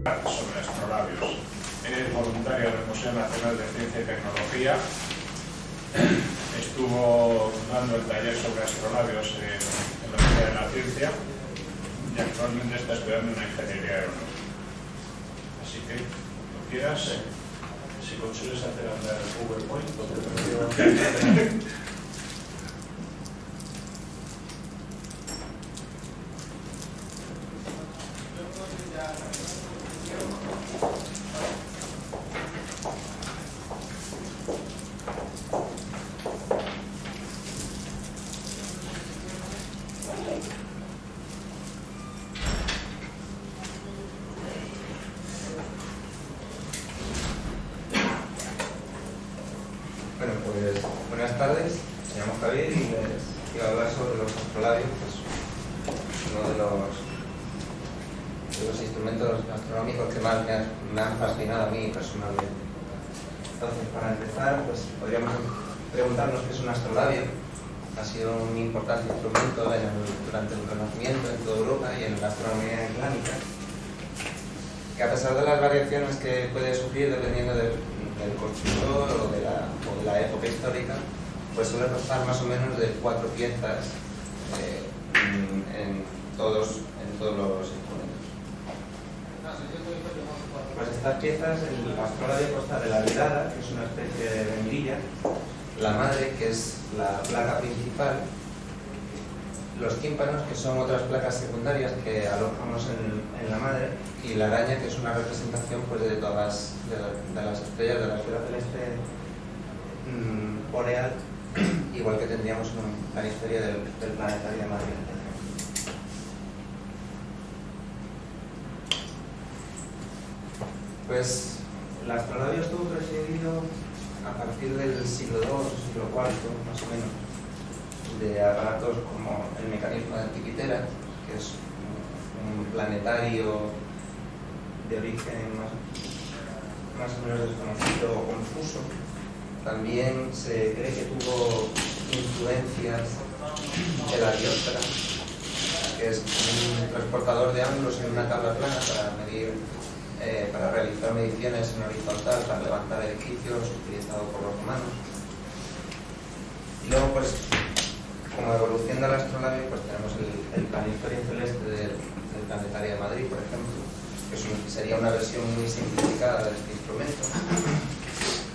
sobre astrolabios. Es voluntario del Museo Nacional de Ciencia y Tecnología. Estuvo dando el taller sobre astrolabios en la Universidad de la Ciencia y actualmente está estudiando una ingeniería aeronáutica. Así que, cuando quieras, si consigues hacer andar el PowerPoint, porque Bueno, pues buenas tardes, me llamo Javier y les iba a hablar sobre los astrolabios, pues uno de los instrumentos astronómicos que más me han fascinado a mí personalmente. Entonces, para empezar, pues podríamos preguntarnos qué es un astrolabio. Ha sido un importante instrumento durante el Renacimiento en toda Europa y en la astronomía islámica, que a pesar de las variaciones que puede sufrir dependiendo del constructor o de la época histórica, pues suele costar más o menos de 4 piezas en todos los instrumentos. Pues estas piezas, el astrolabio consta de la velada, que es una especie de vendilla, la madre, que es la placa principal, los tímpanos, que son otras placas secundarias que alojamos en la madre, y la araña, que es una representación pues, de todas las estrellas de la esfera celeste boreal, igual que tendríamos en la historia del planetario de Madrid. Pues el astrolabio estuvo presidido a partir del siglo II, siglo IV, más o menos, de aparatos como el mecanismo de Antikythera, que es un planetario de origen más o menos desconocido o confuso. También se cree que tuvo influencias de la dióptera, que es un transportador de ángulos en una tabla plana para realizar mediciones en horizontal, para levantar edificios, utilizado por los romanos. Y luego, pues, como evolución del astrolabio, pues tenemos el planisferio celeste del planetario de Madrid, por ejemplo, que sería una versión muy simplificada de este instrumento.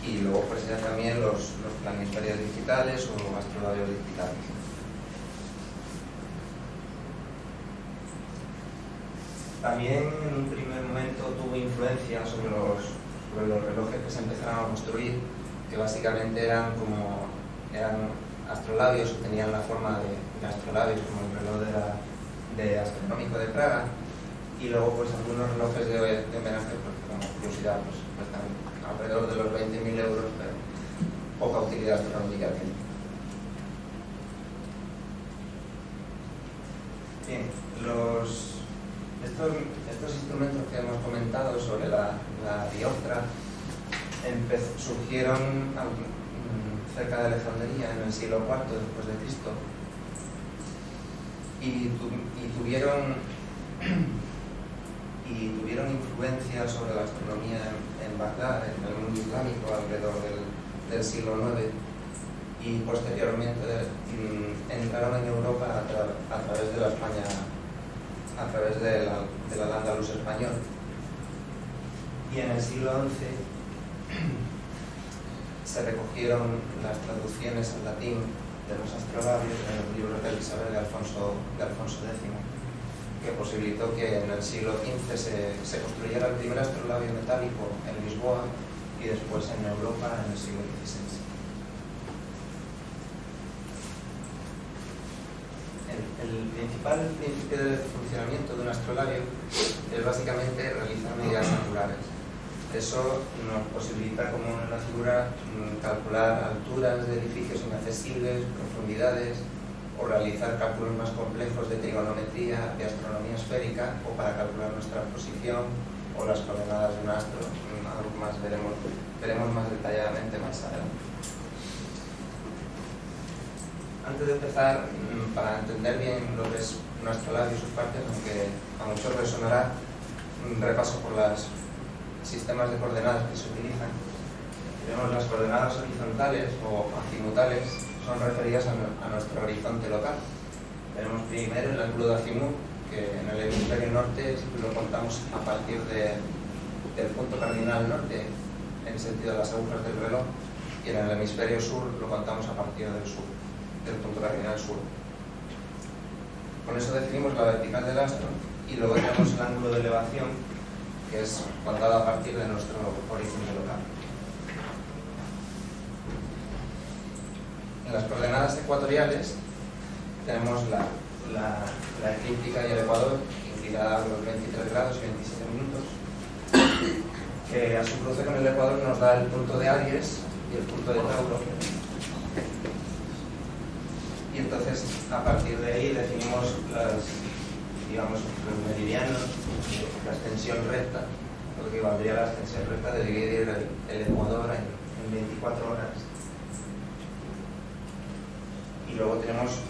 Y luego pues ya también los planisferios digitales o astrolabios digitales. También en un primer momento tuvo influencia sobre los relojes que se empezaron a construir, que básicamente eran astrolabios o tenían la forma de astrolabios, como el reloj de astronómico de Praga, y luego pues algunos relojes de homenaje, pues, como curiosidad, pues están alrededor de los 20.000 euros, pero poca utilidad astronómica tiene. Bien, estos instrumentos que hemos comentado sobre la dioptra surgieron cerca de Alejandría en el siglo IV después de Cristo y tuvieron influencia sobre la astronomía en Bagdad, en el mundo islámico, alrededor del siglo IX, y posteriormente entraron en Europa a través de la España, a través del Al-Ándalus español. Y en el siglo XI se recogieron las traducciones al latín de los astrolabios en los libros de Isabel de Alfonso X, que posibilitó que en el siglo XV se construyera el primer astrolabio metálico en Lisboa y después en Europa en el siglo XVI. El principal principio de funcionamiento de un astrolabio es básicamente realizar medidas angulares. Eso nos posibilita, como en la figura, calcular alturas de edificios inaccesibles, profundidades, o realizar cálculos más complejos de trigonometría, de astronomía esférica, o para calcular nuestra posición o las coordenadas de un astro. Algo más veremos más detalladamente más adelante. Antes de empezar, para entender bien lo que es un astrolabio y sus partes, aunque a muchos les sonará, un repaso por los sistemas de coordenadas que se utilizan. Tenemos las coordenadas horizontales o azimutales, son referidas a nuestro horizonte local. Tenemos primero el ángulo de azimut, que en el hemisferio norte lo contamos a partir del punto cardinal norte, en sentido de las agujas del reloj, y en el hemisferio sur lo contamos a partir del sur, del punto cardinal sur. Con eso definimos la vertical del astro y luego tenemos el ángulo de elevación, que es contado a partir de nuestro horizonte local. En las coordenadas ecuatoriales tenemos la eclíptica y el ecuador, inclinada a los 23 grados y 27 minutos, que a su cruce con el ecuador nos da el punto de Aries y el punto de Tauro. Y entonces, a partir de ahí, definimos los meridianos, la extensión recta, lo que valdría la extensión recta de dividir el ecuador en 24 horas. Y luego tenemos,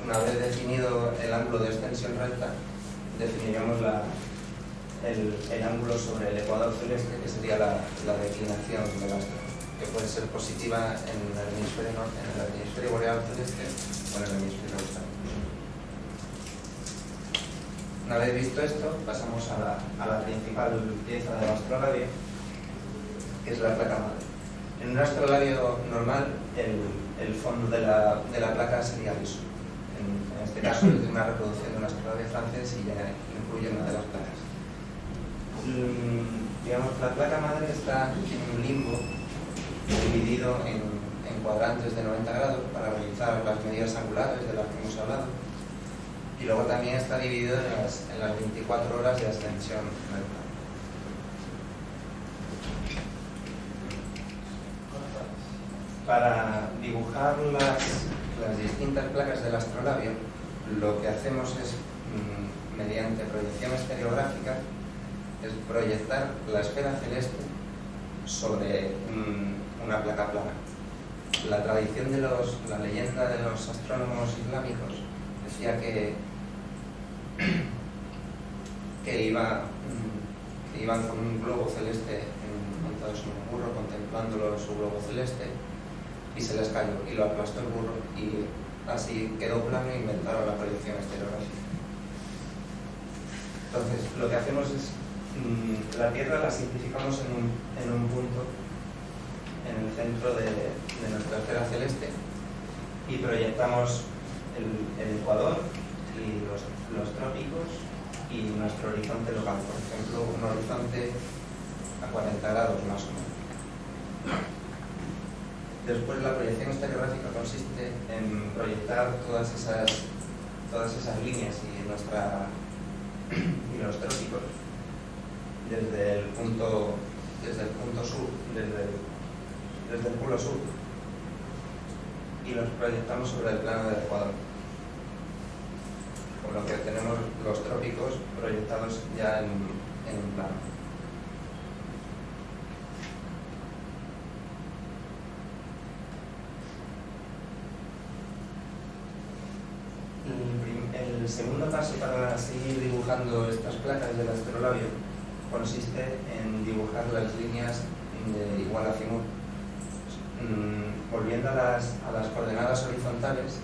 una vez definido el ángulo de extensión recta, definiríamos el ángulo sobre el ecuador celeste, que sería la declinación del astro, que puede ser positiva en el hemisferio norte, en el hemisferio boreal celeste o en el hemisferio austral. Una vez visto esto, pasamos a la principal pieza del astrolabio, que es la placa madre. En un astrolabio normal, el fondo de la placa sería liso. En este caso es una reproducción de un astrolabio francés y ya incluye una de las placas. Digamos, la placa madre está en un limbo dividido en cuadrantes de 90 grados para realizar las medidas angulares de las que hemos hablado, y luego también está dividido en las 24 horas de ascensión recta. Para dibujar las distintas placas del astrolabio, lo que hacemos es, mediante proyección estereográfica, es proyectar la esfera celeste sobre una placa plana. La tradición la leyenda de los astrónomos islámicos decía que iban con un globo celeste montados en un burro, contemplándolo su globo celeste, y se les cayó y lo aplastó el burro, y así quedó plano e inventaron la proyección estereográfica. Entonces, lo que hacemos es la Tierra la simplificamos en un punto en el centro de nuestra esfera celeste y proyectamos el ecuador y los trópicos y nuestro horizonte local, por ejemplo, un horizonte a 40 grados más o menos. Después, la proyección estereográfica consiste en proyectar todas esas líneas y los trópicos desde el punto sur, desde el polo sur, y los proyectamos sobre el plano del ecuador, por lo que tenemos los trópicos proyectados ya en un plano. El segundo paso para seguir dibujando estas placas del astrolabio consiste en dibujar las líneas de igual azimut. Volviendo a las coordenadas horizontales,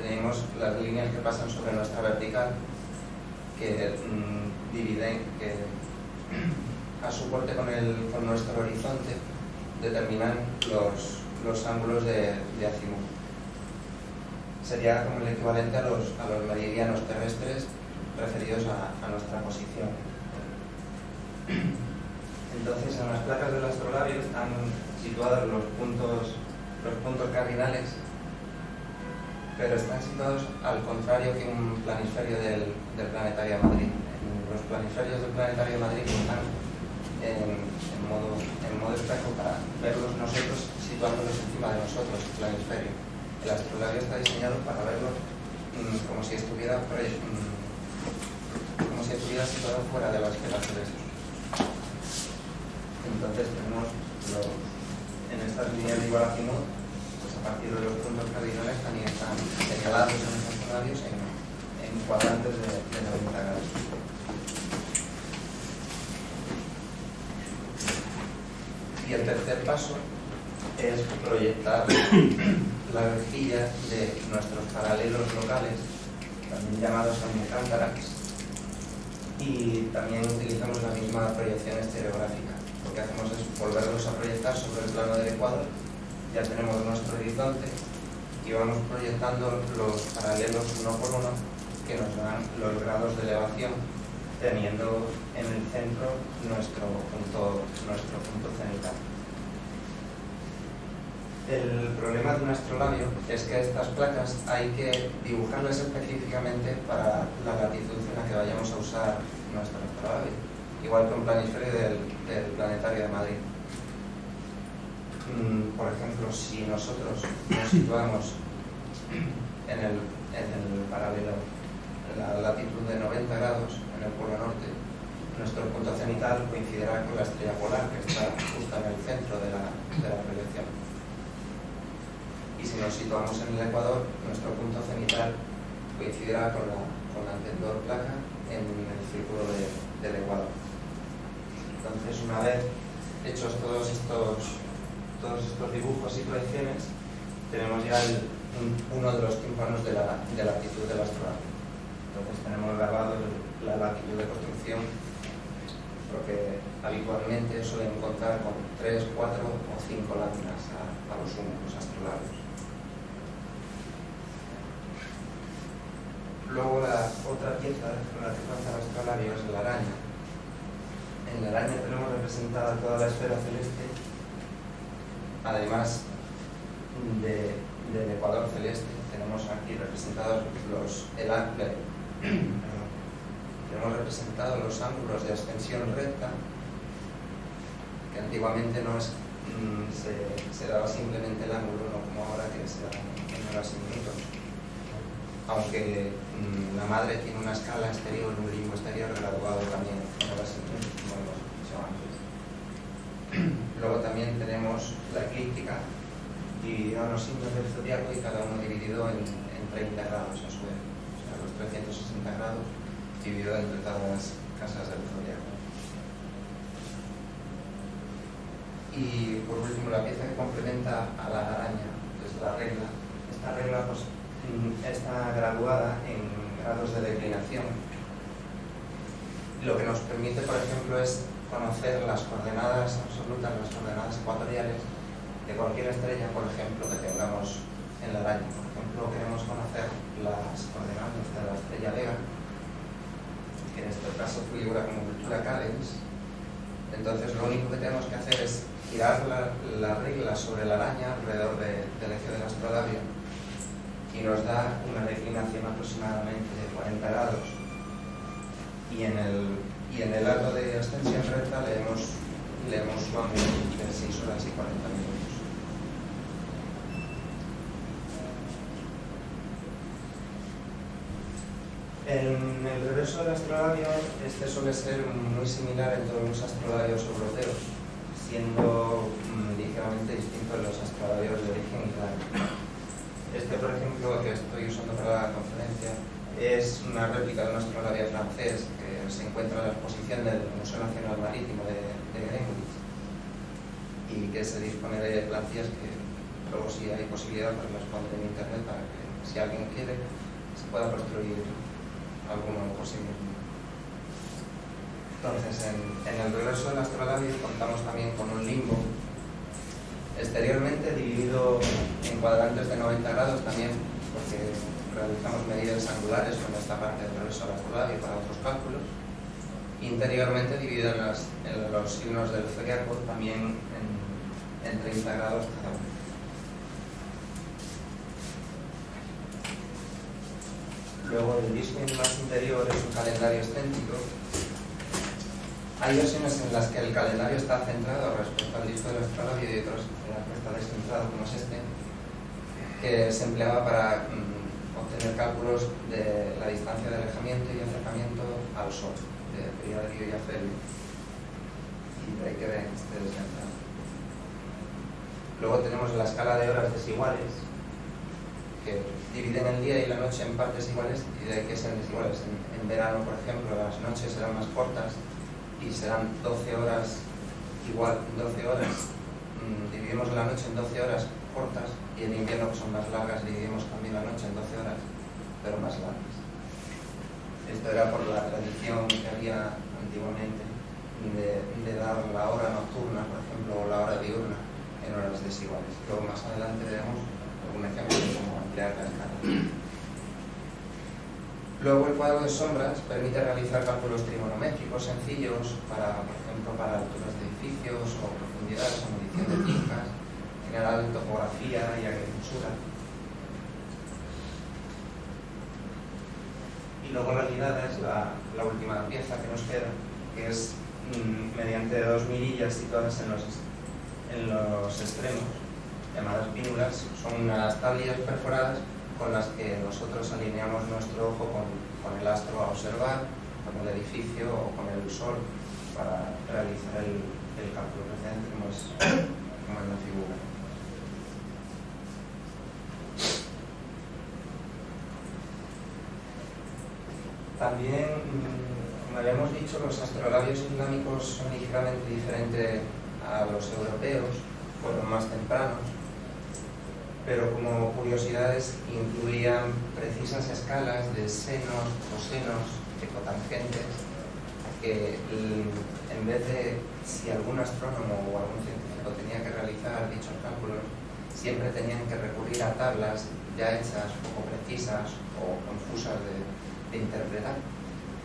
tenemos las líneas que pasan sobre nuestra vertical, que dividen, que a su corte con nuestro horizonte determinan los ángulos de azimut. Sería como el equivalente a los meridianos terrestres referidos a nuestra posición. Entonces, en las placas del astrolabio están situados los puntos cardinales, pero están situados al contrario que un planisferio del Planetario de Madrid. Los planisferios del Planetario de Madrid están en modo espejo para verlos nosotros situándolos encima de nosotros, el planisferio. El astrolabio está diseñado para verlo como si estuviera situado fuera de la esfera celeste. Entonces tenemos en estas líneas de igual azimut, pues a partir de los puntos cardinales también están señalados en estos astrolabios en cuadrantes de 90 grados. Y el tercer paso es proyectar la rejilla de nuestros paralelos locales, también llamados ambientántarax, y también utilizamos la misma proyección estereográfica. Lo que hacemos es volverlos a proyectar sobre el plano del ecuador. Ya tenemos nuestro horizonte y vamos proyectando los paralelos uno por uno que nos dan los grados de elevación, teniendo en el centro nuestro punto cenital. El problema de un astrolabio es que estas placas hay que dibujarlas específicamente para la latitud en la que vayamos a usar nuestro astrolabio, igual que un planisferio del Planetario de Madrid. Por ejemplo, si nosotros nos situamos en el paralelo, en la latitud de 90 grados en el polo norte, nuestro punto cenital coincidirá con la estrella polar que está justo en el centro de la proyección. Y si nos situamos en el ecuador, nuestro punto cenital coincidirá con la anterior placa en el círculo del ecuador. Entonces, una vez hechos todos estos dibujos y proyecciones, tenemos ya uno de los tímpanos de la latitud del astrolabio. Entonces tenemos grabado la latitud de construcción, porque habitualmente suelen contar con 3, 4 o 5 láminas a los sumo, los astrolabios. Luego la otra pieza con la que cuenta el astrolabio es la araña. En la araña tenemos representada toda la esfera celeste, además del ecuador celeste. Tenemos aquí representados tenemos representados los ángulos de ascensión recta, que antiguamente no se daba simplemente el ángulo, no como ahora que se da en horas y minutos. Aunque la madre tiene una escala exterior, un limbo exterior graduado también en horas y minutos, como hemos dicho antes. Luego también tenemos la eclíptica, dividida en los signos del zodiaco y cada uno dividido en 30 grados a su vez. O sea, los 360 grados dividido entre todas las casas del zodiaco. Y por último, la pieza que complementa a la araña es la regla. Esta regla pues, está graduada en grados de declinación. Lo que nos permite, por ejemplo, es conocer las coordenadas absolutas, las coordenadas ecuatoriales de cualquier estrella, por ejemplo, que tengamos en la araña. Por ejemplo, queremos conocer las coordenadas de la estrella Vega, que en este caso figura como Vultura Cadens. Entonces, lo único que tenemos que hacer es girar la regla sobre la araña alrededor del eje del astrolabio y nos da una declinación aproximadamente de 40 grados. Y en el arco de ascensión recta leemos su ángulo de 6 horas y 40 minutos. En el reverso del astrolabio, este suele ser muy similar en todos los astrolabios europeos, siendo ligeramente distinto de los astrolabios de origen islámico. Este, por ejemplo, que estoy usando para la conferencia, es una réplica de un astrolabio francés que se encuentra en la exposición del Museo Nacional Marítimo de Greenwich y que se dispone de plantillas que luego, si hay posibilidad, pues las pondré en internet para que, si alguien quiere, se pueda construir alguno por sí mismo. Entonces, en el reverso del astrolabio contamos también con un limbo exteriormente dividido en cuadrantes de 90 grados también, porque realizamos medidas angulares con esta parte del reverso del astrolabio para otros cálculos. Interiormente dividido en los signos del zodiaco también en 30 grados cada uno. Luego el disco más interior es un calendario excéntrico. Hay versiones en las que el calendario está centrado respecto al disco del astrolabio y otras en las que está descentrado, como es este, que se empleaba para obtener cálculos de la distancia de alejamiento y acercamiento al Sol, de perihelio y afelio. Y de ahí que ven este descentrado. Luego tenemos la escala de horas desiguales, que dividen el día y la noche en partes iguales y de ahí que sean desiguales. En verano, por ejemplo, las noches serán más cortas y serán 12 horas igual, 12 horas dividimos la noche en 12 horas cortas y en invierno, que son más largas, dividimos también la noche en 12 horas, pero más largas. Esto era por la tradición que había antiguamente de dar la hora nocturna, por ejemplo, o la hora diurna en horas desiguales. Luego más adelante veremos algún ejemplo de cómo ampliar la escala. Luego el cuadro de sombras permite realizar cálculos trigonométricos sencillos para, por ejemplo, para alturas de edificios o profundidades o medición de fincas, en general topografía y agrimensura. Y luego la ligada es la última pieza que nos queda, que es mediante dos mirillas situadas en los extremos, llamadas pínulas. Son unas tablillas perforadas con las que nosotros alineamos nuestro ojo con el astro a observar, con el edificio o con el sol para realizar el cálculo precedente, como es la figura. También, como habíamos dicho, los astrolabios islámicos son ligeramente diferentes a los europeos, fueron más tempranos, pero como curiosidades incluían precisas escalas de senos, cosenos, ecotangentes, que en vez de, si algún astrónomo o algún científico tenía que realizar dichos cálculos, siempre tenían que recurrir a tablas ya hechas, poco precisas o confusas de interpretar.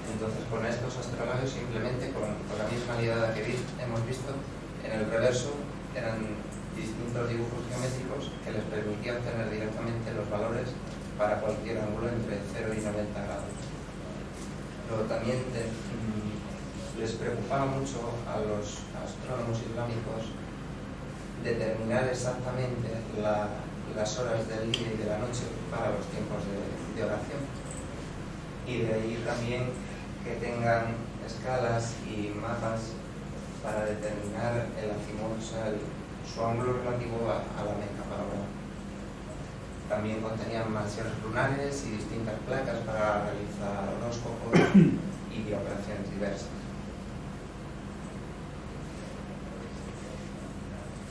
Entonces, con estos astrolabios, simplemente con la misma ligada que hemos visto, en el reverso eran distintos dibujos geométricos que les permitía obtener directamente los valores para cualquier ángulo entre 0 y 90 grados. Luego también les preocupaba mucho a los astrónomos islámicos determinar exactamente las horas del día y de la noche para los tiempos de oración. Y de ahí también que tengan escalas y mapas para determinar el azimut, o sea, su ángulo relativo a la Meca para orar. También contenían mansiones lunares y distintas placas para realizar horóscopos y operaciones diversas.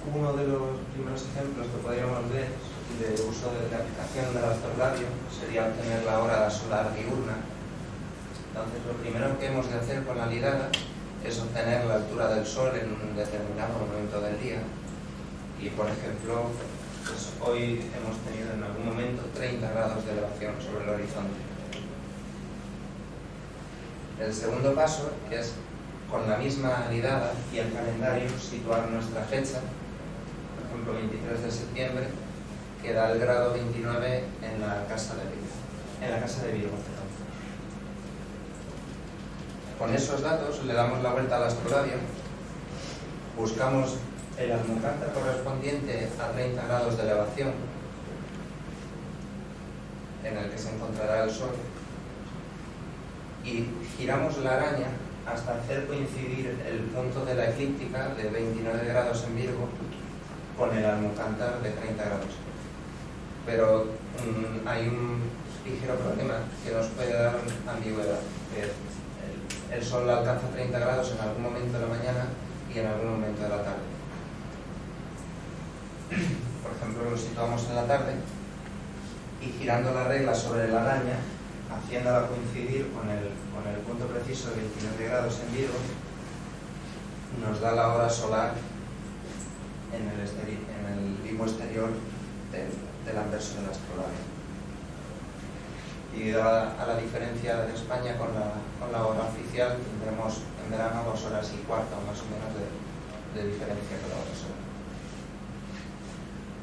Uno de los primeros ejemplos que podríamos ver de uso de la aplicación del astrolabio sería obtener la hora solar diurna. Entonces, lo primero que hemos de hacer con la ligada es obtener la altura del Sol en un determinado momento del día. Y, por ejemplo, pues hoy hemos tenido en algún momento 30 grados de elevación sobre el horizonte. El segundo paso es, con la misma ligada y el calendario, situar nuestra fecha. Por ejemplo, 23 de septiembre, que da el grado 29 en la casa de Virgo. Con esos datos le damos la vuelta al astrolabio, buscamos el almucántar correspondiente a 30 grados de elevación en el que se encontrará el Sol y giramos la araña hasta hacer coincidir el punto de la eclíptica de 29 grados en Virgo con el almucántar de 30 grados. Pero hay un ligero problema que nos puede dar ambigüedad, que el Sol alcanza 30 grados en algún momento de la mañana y en algún momento de la tarde. Por ejemplo, lo situamos en la tarde y girando la regla sobre la araña, haciéndola coincidir con el punto preciso de 29 grados en Virgo, nos da la hora solar en el limbo exterior del anverso del astrolabio. Y a la diferencia de España con la hora oficial, tendremos en verano 2 horas y cuarto más o menos de diferencia con la hora solar.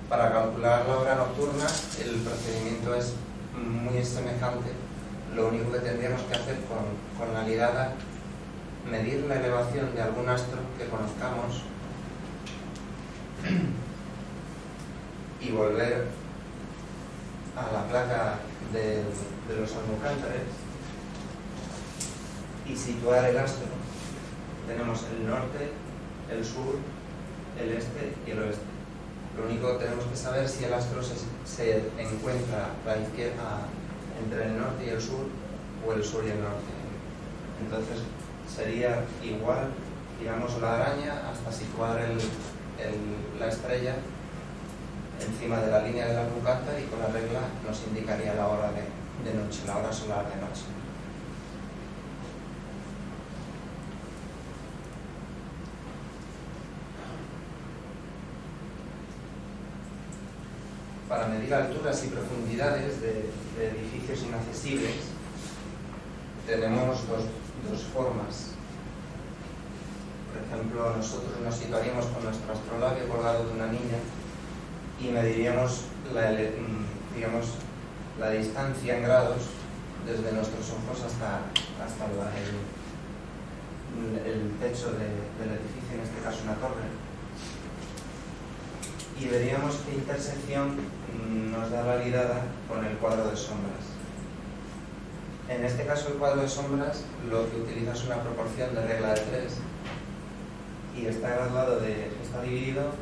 Para calcular la hora nocturna, el procedimiento es muy semejante. Lo único que tendríamos que hacer con la ligada, medir la elevación de algún astro que conozcamos y volver a la placa de los almucántares y situar el astro. Tenemos el norte, el sur, el este y el oeste. Lo único que tenemos que saber es si el astro se encuentra a la izquierda entre el norte y el sur o el sur y el norte. Entonces sería igual, giramos la araña hasta situar la estrella encima de la línea de la Leucanta, y con la regla nos indicaría la hora de noche, la hora solar de noche. Para medir alturas y profundidades de edificios inaccesibles tenemos dos formas. Por ejemplo, nosotros nos situaríamos con nuestro astrolabio colgado de una niña y mediríamos la distancia en grados desde nuestros ojos hasta el techo del edificio, en este caso una torre. Y veríamos qué intersección nos da validada con el cuadro de sombras. En este caso el cuadro de sombras lo que utiliza es una proporción de regla de 3 y está dividido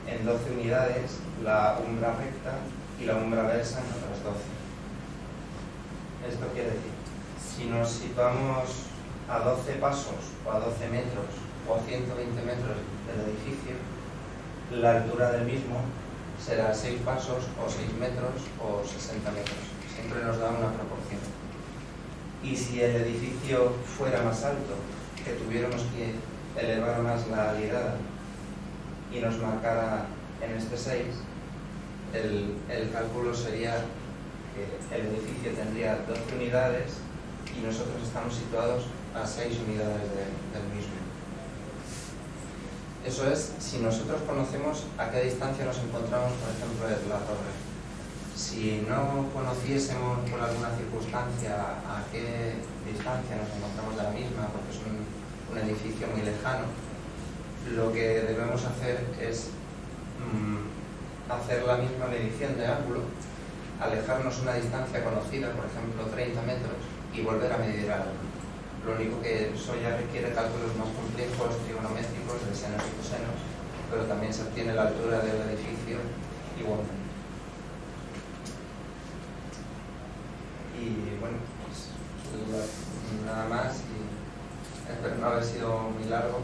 en 12 unidades, la umbra recta y la umbra versa en otras 12. Esto quiere decir, si nos situamos a 12 pasos o a 12 metros o a 120 metros del edificio, la altura del mismo será 6 pasos o 6 metros o 60 metros. Siempre nos da una proporción. Y si el edificio fuera más alto, que tuviéramos que elevar más la alidada y nos marcara en este 6, el cálculo sería que el edificio tendría 12 unidades y nosotros estamos situados a 6 unidades del mismo. Eso es, si nosotros conocemos a qué distancia nos encontramos, por ejemplo, de la torre. Si no conociésemos por alguna circunstancia a qué distancia nos encontramos de la misma, porque es un edificio muy lejano, lo que debemos hacer es hacer la misma medición de ángulo, alejarnos una distancia conocida, por ejemplo 30 metros, y volver a medir ángulo. Lo único que eso ya requiere cálculos más complejos, trigonométricos, de senos y cosenos, pero también se obtiene la altura del edificio igualmente. Y bueno, pues nada más, y espero no haber sido muy largo.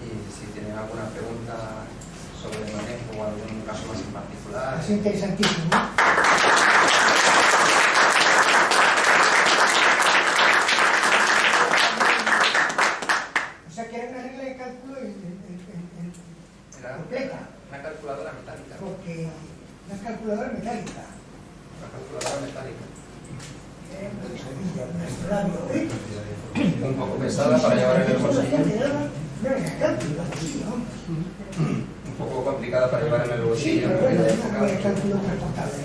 Y si tienen alguna pregunta sobre el manejo o algún caso más en particular. Es interesantísimo. O sea que era una regla de cálculo completa. Una calculadora metálica. Porque una calculadora metálica. Una calculadora metálica. Un poco pesada para llevar en el bolsillo. Un poco complicada para llevar en el bolsillo. Sí, pero bueno, es un cálculo transportable.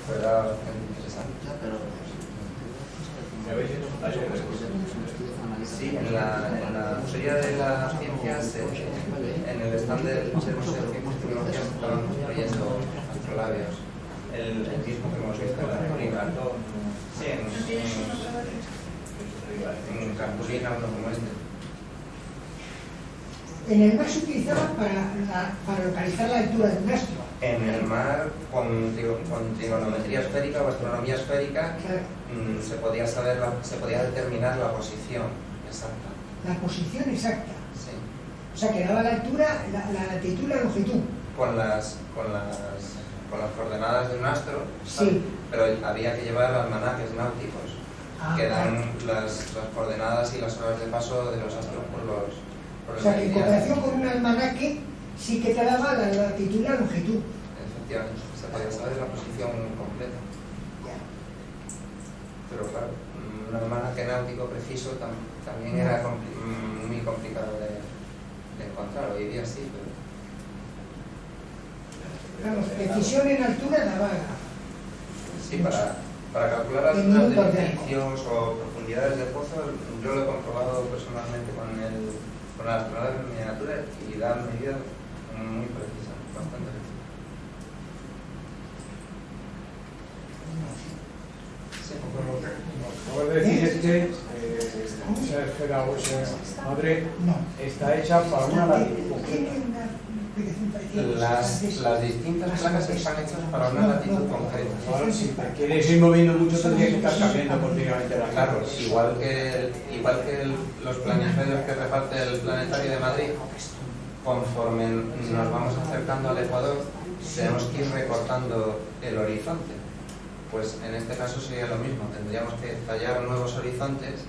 Pero era bastante interesante. Sí, en la Feria de las Ciencias, en el stand del Museo de Ciencias y Tecnologías, estaban construyendo astrolabios. El mismo que hemos visto en la cartulina. Sí, en cartulina uno como este. En el mar se utilizaba para localizar la altura de un astro. En el mar, con trigonometría esférica o astronomía esférica, Claro. se podía determinar la posición exacta. La posición exacta. Sí. O sea que daba la altura, la latitud y la longitud. Con las coordenadas de un astro, Sí. pero había que llevar almanaques náuticos, que dan las coordenadas y las horas de paso de los astros por los O sea que en meridianos. comparación con un almanaque sí que te daba la latitud y la longitud. Efectivamente, se podía saber la posición completa. Ya. Pero claro, un almanaque náutico preciso también era muy complicado de encontrar. Hoy día sí, pero... Vamos, precisión en altura daba. Sí, para calcular alturas de edificios o profundidades de pozos, yo lo he comprobado personalmente con la astronave en miniatura y da medidas muy precisas, bastante precisas. Sí, Lo que decir es que esa esfera o esa madre No. está hecha para una latitud Tiene concreta. aplicación parecida. Las distintas placas están hechas para una latitud concreta. Ahora, si te quieres ir moviendo mucho, tendría que estar cambiando continuamente la Claro, igual que los planetarios que reparte el Planetario de Madrid, conforme nos vamos acercando al Ecuador, tenemos que ir recortando el horizonte. Pues en este caso sería lo mismo, tendríamos que tallar nuevos horizontes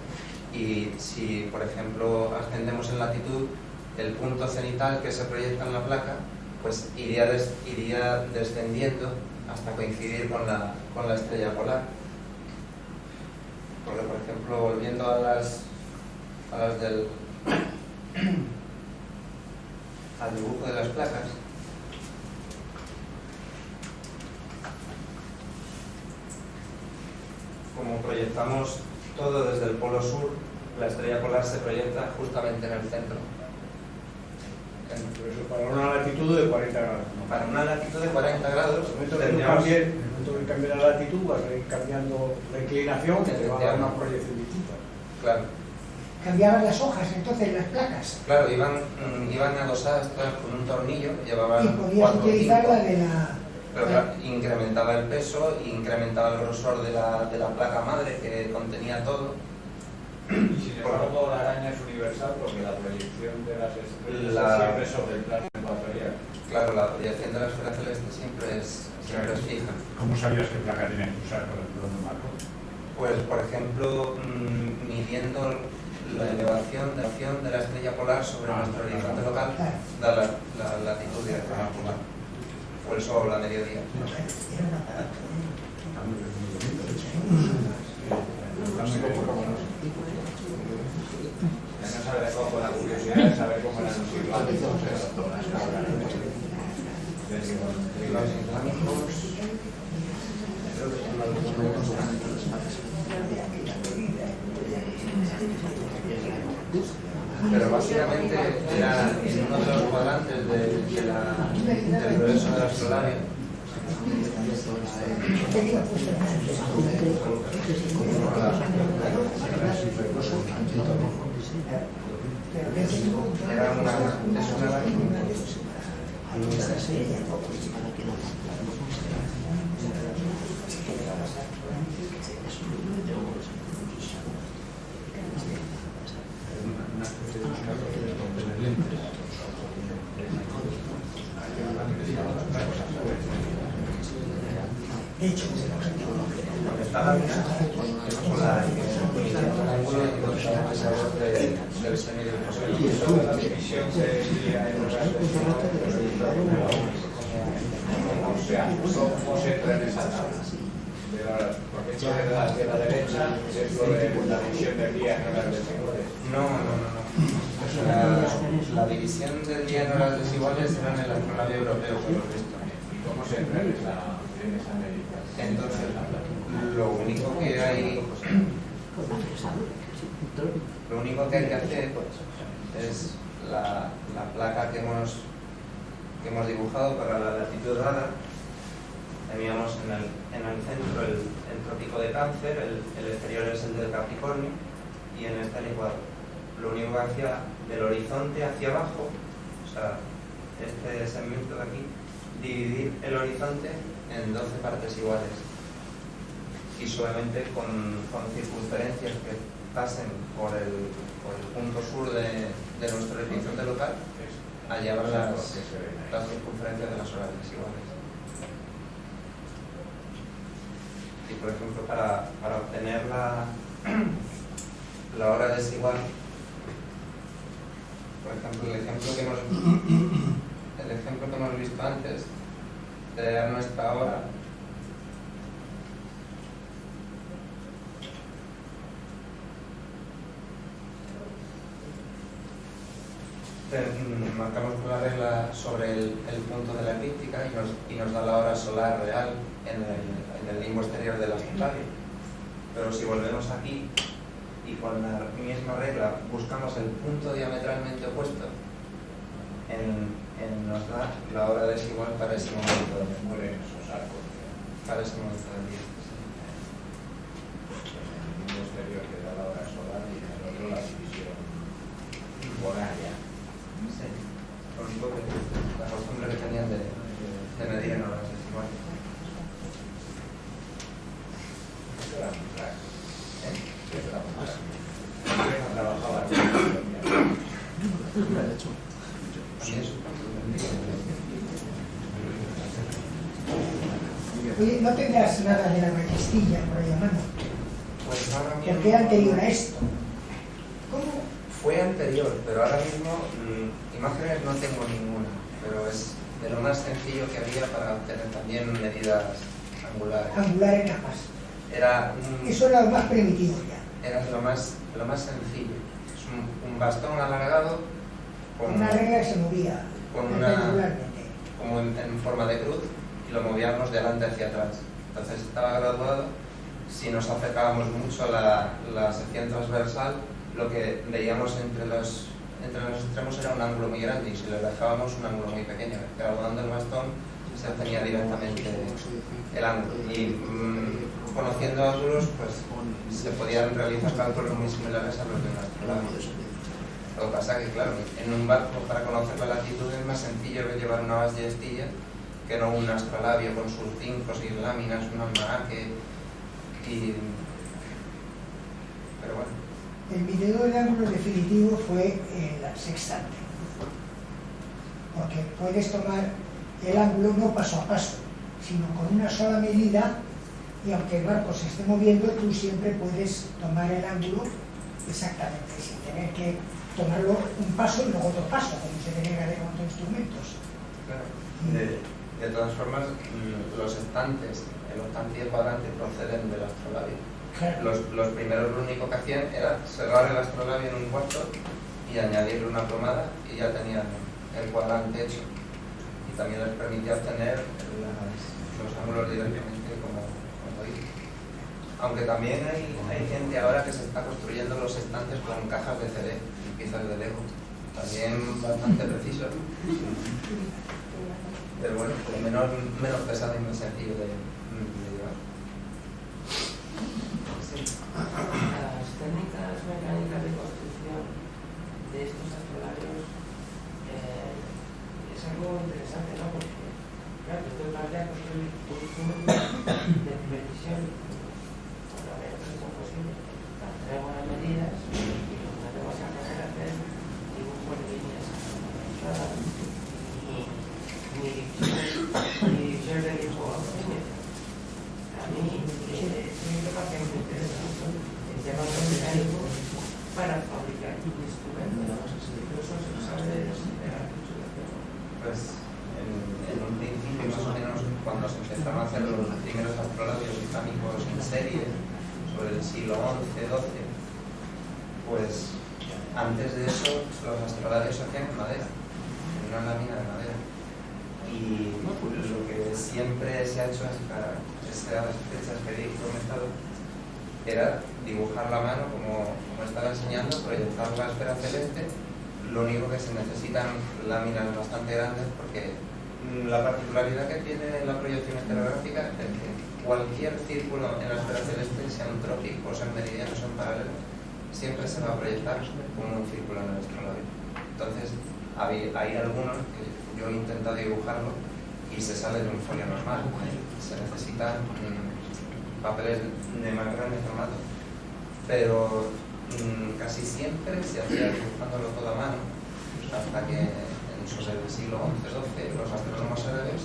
y si, por ejemplo, ascendemos en latitud, el punto cenital que se proyecta en la placa pues iría descendiendo hasta coincidir con la estrella polar. Porque, por ejemplo, volviendo a las del al dibujo de las placas, como proyectamos todo desde el polo sur, la estrella polar se proyecta justamente en el centro. Por eso, para una latitud de 40 grados. Para una latitud de 40 grados, En el momento que cambie la latitud, vas a ir cambiando la inclinación, que te va a dar una proyección distinta. claro, Cambiaban las hojas, entonces las placas. claro, iban adosadas todas con un tornillo, llevaban Y podías 4 o utilizar 5. la de la... Pero claro, incrementaba el peso, incrementaba el grosor de la placa madre que contenía todo. Y sin embargo, la araña es universal porque la proyección de las estrellas es siempre sobre el plano ecuatorial. Claro, la proyección de la esfera celeste siempre es fija. ¿Cómo sabías qué placa tenías que usar para el plano marco? Pues, por ejemplo, midiendo la elevación de la estrella polar sobre nuestro horizonte local, da la latitud directa a la polar. Por eso la mediodía. Ya no sabe cómo la curiosidad de saber cómo eran los islámicos. Los islámicos, pero básicamente era en uno de los cuadrantes del grueso de la solaria. Era De hecho, está la luna con la ángulo y los pesadores del semidifusión. Y eso de la división se diría en horas de ¿cómo se entra en esa tabla? Porque esto de la derecha es lo de la división del día en horas desiguales. No. La división del día en horas desiguales era en el astronomio europeo, por lo visto. ¿Y cómo se entra en esa medida? Entonces, lo único que hay que hacer es la placa que hemos dibujado para la latitud dada. Teníamos en el centro el trópico de Cáncer, el exterior es el del Capricornio y en este el Ecuador. Lo único que hacía del horizonte hacia abajo, o sea, este segmento de aquí, dividir el horizonte en 12 partes iguales y solamente con circunferencias que pasen por el punto sur de nuestro horizonte local a llevar las circunferencias de las horas desiguales. Y por ejemplo, para obtener la hora desigual, por ejemplo, el ejemplo que hemos visto antes de nuestra hora, marcamos con la regla sobre el punto de la eclíptica y nos da la hora solar real en el limbo exterior del astral. Pero si volvemos aquí y con la misma regla buscamos el punto diametralmente opuesto, nos da la hora desigual para ese momento del día. Para ese momento del día. El mundo exterior que da la hora solar y en el otro la división horaria. Sí. Lo único que Oye, no tendrás nada de la ballestilla por ahí a mano, Pues ahora mismo... porque era anterior a esto. ¿Cómo? Fue anterior, pero ahora mismo imágenes no tengo ninguna, pero es de lo más sencillo que había para obtener también medidas angulares. Angular en capas. Era Eso era lo más primitivo ya. era lo más sencillo. Es un bastón alargado con Una regla que se movía con perpendicularmente. como en forma de cruz y lo movíamos de delante hacia atrás. Entonces estaba graduado. Si nos acercábamos mucho a la sección transversal, lo que veíamos entre los extremos era un ángulo muy grande y si lo dejábamos un ángulo muy pequeño. Graduando el bastón se obtenía directamente el ángulo. Y conociendo ángulos, pues se podían realizar cálculos muy similares a los de un astrolabio. Lo que pasa es que, claro, en un barco para conocer la latitud es más sencillo llevar una ballestilla que no un astrolabio con sus 5 o 6 láminas, un almanaque pero bueno. El medidor de ángulo definitivo fue el sextante, porque puedes tomar el ángulo no paso a paso, sino con una sola medida, y aunque el barco se esté moviendo, tú siempre puedes tomar el ángulo exactamente, sin tener que tomarlo un paso y luego otro paso, como se tenía que hacer con otros instrumentos. Claro. De todas formas, los estantes, el octante y el cuadrante proceden del astrolabio. Claro. Los primeros lo único que hacían era cerrar el astrolabio en un cuarto y añadirle una plomada y ya tenían el cuadrante hecho. Y también les permitía obtener los ángulos directamente como dice. Aunque también hay gente ahora que se está construyendo los estantes con cajas de CD y piezas de Lego. También bastante preciso. Pero bueno, menos pesado y más sencillo de llevar. Las técnicas mecánicas de construcción de estos astrolabios es algo interesante, ¿no? Porque, claro, tú te planteas construir un instrumento de precisión, con la mayor precisión posible, para tener buenas medidas y no te vas a poner a hacer dibujos de líneas ni divisiones de dibujo geométrico. A mí me parece muy interesante el tema mecánico para fabricar instrumentos, incluso se sabe de la Pues en un principio, más o menos, cuando se empezaron a hacer los primeros astrolabios islámicos en serie, sobre el siglo XI-XII, pues antes de eso los astrolabios se hacían en madera, en una lámina de madera. Y lo que siempre se ha hecho hasta esas fechas que he comentado era dibujar la mano como estaba enseñando, proyectar la esfera celeste. Lo único que se necesitan láminas bastante grandes porque la particularidad que tiene la proyección estereográfica es que cualquier círculo en la esfera celeste, sean trópicos, en meridianos o en paralelo, siempre se va a proyectar como un círculo en el astrolabio. Entonces hay algunos que yo he intentado dibujarlo y se sale de un folio normal. Se necesitan papeles de más grande formato, pero casi siempre se hacía dibujándolo todo a mano, hasta que sobre el siglo XI-XII los astrónomos árabes,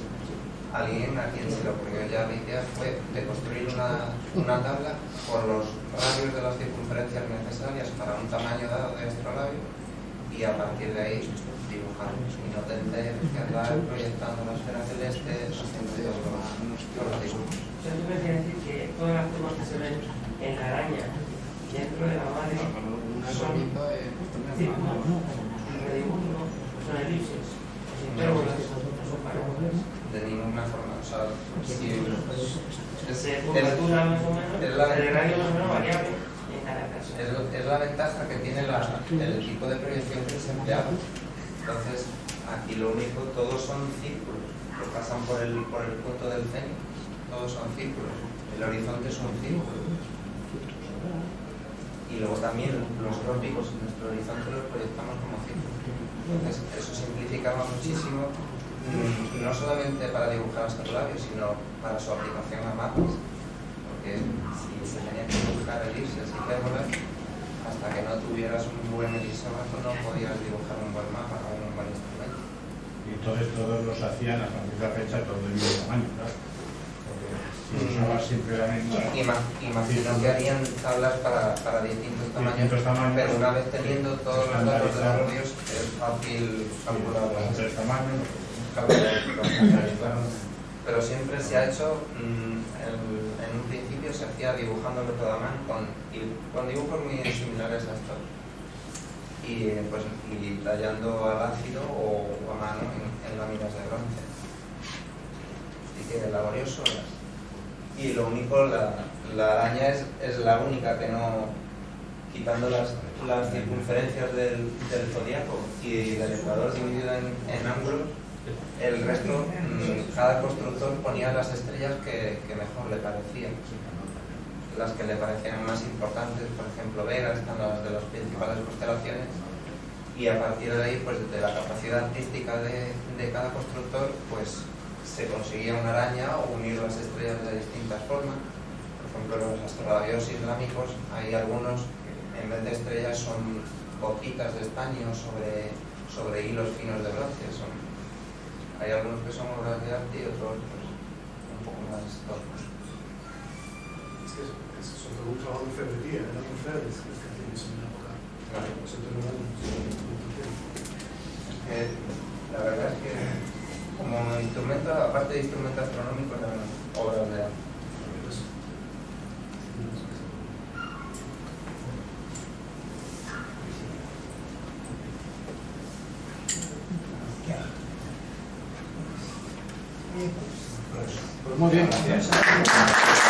alguien a quien se le ocurrió ya la idea fue de construir una tabla con los radios de las circunferencias necesarias para un tamaño dado de astrolabio y a partir de ahí dibujar y no tener que andar proyectando la esfera celeste haciendo todos los dibujos. O sea, tú me quieres decir que todas las formas que se ven en la araña dentro de la madre son círculos, son redibujos, son elipses, son hipérbolas, son parábolas. De ninguna forma, o sea, si De curvatura más o menos, de radio más o menos variable en cada caso. es la ventaja que tiene el tipo de proyección que se empleaba. Entonces, aquí lo único, todos son círculos que pasan por el punto del cenit, todos son círculos. El horizonte es un círculo. Y luego también los trópicos, nuestro horizonte los proyectamos como círculos. Entonces, eso simplificaba muchísimo, no solamente para dibujar astrolabios, sino para su aplicación a mapas. Porque si se tenía que dibujar elipses y hipérbolas, hasta que no tuvieras un buen elisógrafo no podías dibujar un buen mapa o un buen instrumento. Y entonces todos los hacían a partir de la fecha todo del mismo tamaño, ¿verdad? Porque tablas siempre la misma. Imagino que harían tablas para distintos tamaños, Distintos tamaños. pero una vez teniendo todos los datos de los radios es fácil calcularlas. Tres tamaños. Pero siempre se ha hecho, en un principio se hacía dibujándolo todo a mano con dibujos muy similares a estos y tallando al ácido o a mano en láminas de bronce. Así que laborioso es. Y lo único, la araña es la única que no, quitando las circunferencias del zodiaco y del ecuador dividido en ángulos, el resto, cada constructor ponía las estrellas que mejor le parecían. Las que le parecían más importantes, por ejemplo Vega, están las de las principales constelaciones, y a partir de ahí, pues de la capacidad artística de cada constructor, pues se conseguía una araña o unir las estrellas de distintas formas. Por ejemplo, los astrolabios islámicos, hay algunos que en vez de estrellas son boquitas de estaño sobre hilos finos de bronce. Hay algunos que son obras de arte y otros pues, un poco más toscos. Eso fue un trabajo de ferrería, eran mujeres que hacían eso en la época. Claro. La verdad es que como instrumento, aparte de instrumento astronómico, eran obras de arte. Pues muy bien. Gracias.